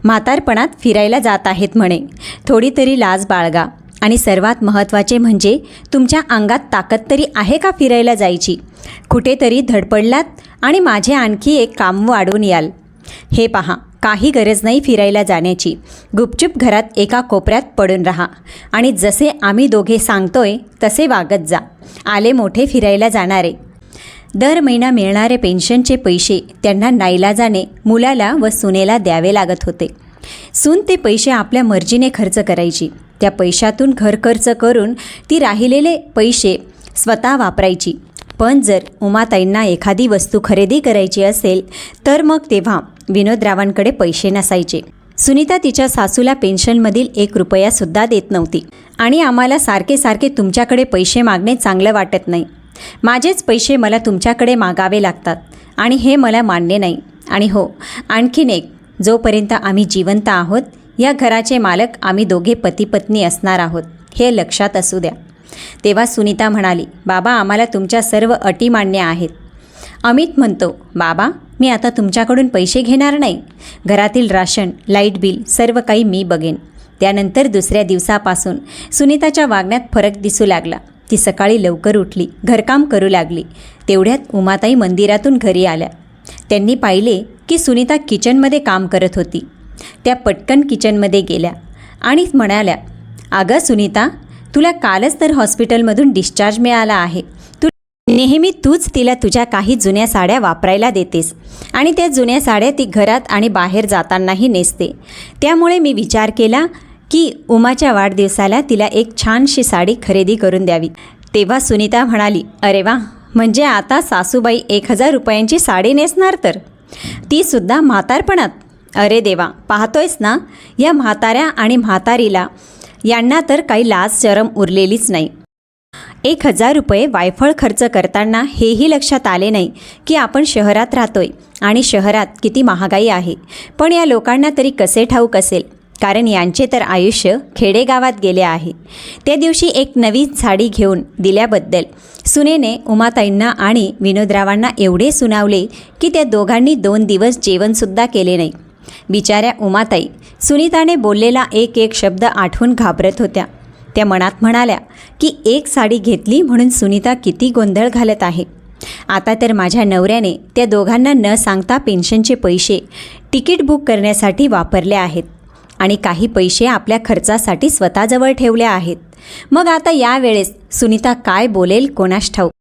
म्हातारपणात फिरायला जात आहेत म्हणे. थोडी तरी लाज बाळगा. आणि सर्वात महत्त्वाचे म्हणजे तुमच्या अंगात ताकद तरी आहे का फिरायला जायची? कुठेतरी धडपडलात आणि माझे आणखी एक काम वाढवून याल. हे पहा, काही गरज नाही फिरायला जाण्याची. गुपचूप घरात एका कोपऱ्यात पडून राहा आणि जसे आम्ही दोघे सांगतोय तसे वागत जा. आले मोठे फिरायला जाणारे. दर महिना मिळणारे पेन्शनचे पैसे त्यांना नाईलाजाने मुलाला व सुनेला द्यावे लागत होते. सून ते पैसे आपल्या मर्जीने खर्च करायची. त्या पैशातून घर खर्च करून ती राहिलेले पैसे स्वतः वापरायची. पण जर उमाताईंना एखादी वस्तू खरेदी करायची असेल तर मग तेव्हा विनोदरावांकडे पैसे नसायचे. सुनीता तिच्या सासूला पेन्शनमधील 1 रुपयासुद्धा देत नव्हती. आणि आम्हाला सारखे सारखे तुमच्याकडे पैसे मागणे चांगलं वाटत नाही. माझेच पैसे मला तुमच्याकडे मागावे लागतात आणि हे मला मान्य नाही. आणि हो, आणखीन एक, जोपर्यंत आम्ही जिवंत आहोत या घराचे मालक आम्ही दोघे पती पत्नी असणार आहोत, हे लक्षात असू द्या. तेव्हा सुनीता म्हणाली, बाबा आम्हाला तुमच्या सर्व अटी मान्य आहेत. अमित म्हणतो, बाबा मी आता तुमच्याकडून पैसे घेणार नाही. घरातील राशन, लाईट बिल सर्व काही मी बघेन. त्यानंतर दुसऱ्या दिवसापासून सुनीताच्या वागण्यात फरक दिसू लागला. ती सकाळी लवकर उठली, घरकाम करू लागली. तेवढ्यात उमाताई मंदिरातून घरी आल्या. त्यांनी पाहिले की सुनीता किचनमध्ये काम करत होती. त्या पटकन किचनमध्ये गेल्या आणि म्हणाल्या, अगं सुनीता, तुला कालच तर हॉस्पिटलमधून डिस्चार्ज मिळाला आहे. नेहमी तूच तिला तुझ्या काही जुन्या साड्या वापरायला देतेस आणि त्या जुन्या साड्या ती घरात आणि बाहेर जातानाही नेसते. त्यामुळे मी विचार केला की उमाच्या वाढदिवसाला तिला एक छानशी साडी खरेदी करून द्यावी. तेव्हा सुनीता म्हणाली, अरे वा, म्हणजे आता सासूबाई 1000 रुपयांची साडी नेसणार, तर ती सुद्धा म्हातारपणात. अरे देवा, पाहतोयस ना, या म्हाताऱ्या आणि म्हातारीला यांना तर काही लाज शरम उरलेलीच नाही. 1000 रुपये वायफळ खर्च करताना हेही लक्षात आले नाही की आपण शहरात राहतोय आणि शहरात किती महागाई आहे. पण या लोकांना तरी कसे ठाऊक असेल, कारण यांचे तर आयुष्य खेडेगावात गेले आहे. त्या दिवशी एक नवीन साडी घेऊन दिल्याबद्दल सुनेने उमाताईंना आणि विनोदरावांना एवढे सुनावले की त्या दोघांनी 2 दिवस जेवणसुद्धा केले नाही. बिचाऱ्या उमाताई सुनीताने बोललेला एक एक शब्द आठवून घाबरत होत्या. त्या मनात म्हणाल्या की एक साडी घेतली म्हणून सुनीता किती गोंधळ घालत आहे. आता तर माझ्या नवऱ्याने त्या दोघांना न सांगता पेन्शनचे पैसे तिकीट बुक करण्यासाठी वापरले आहेत आणि काही पैसे आपल्या खर्चासाठी स्वतःजवळ ठेवले आहेत. मग आता यावेळेस सुनीता काय बोलेल कोणास ठाऊक.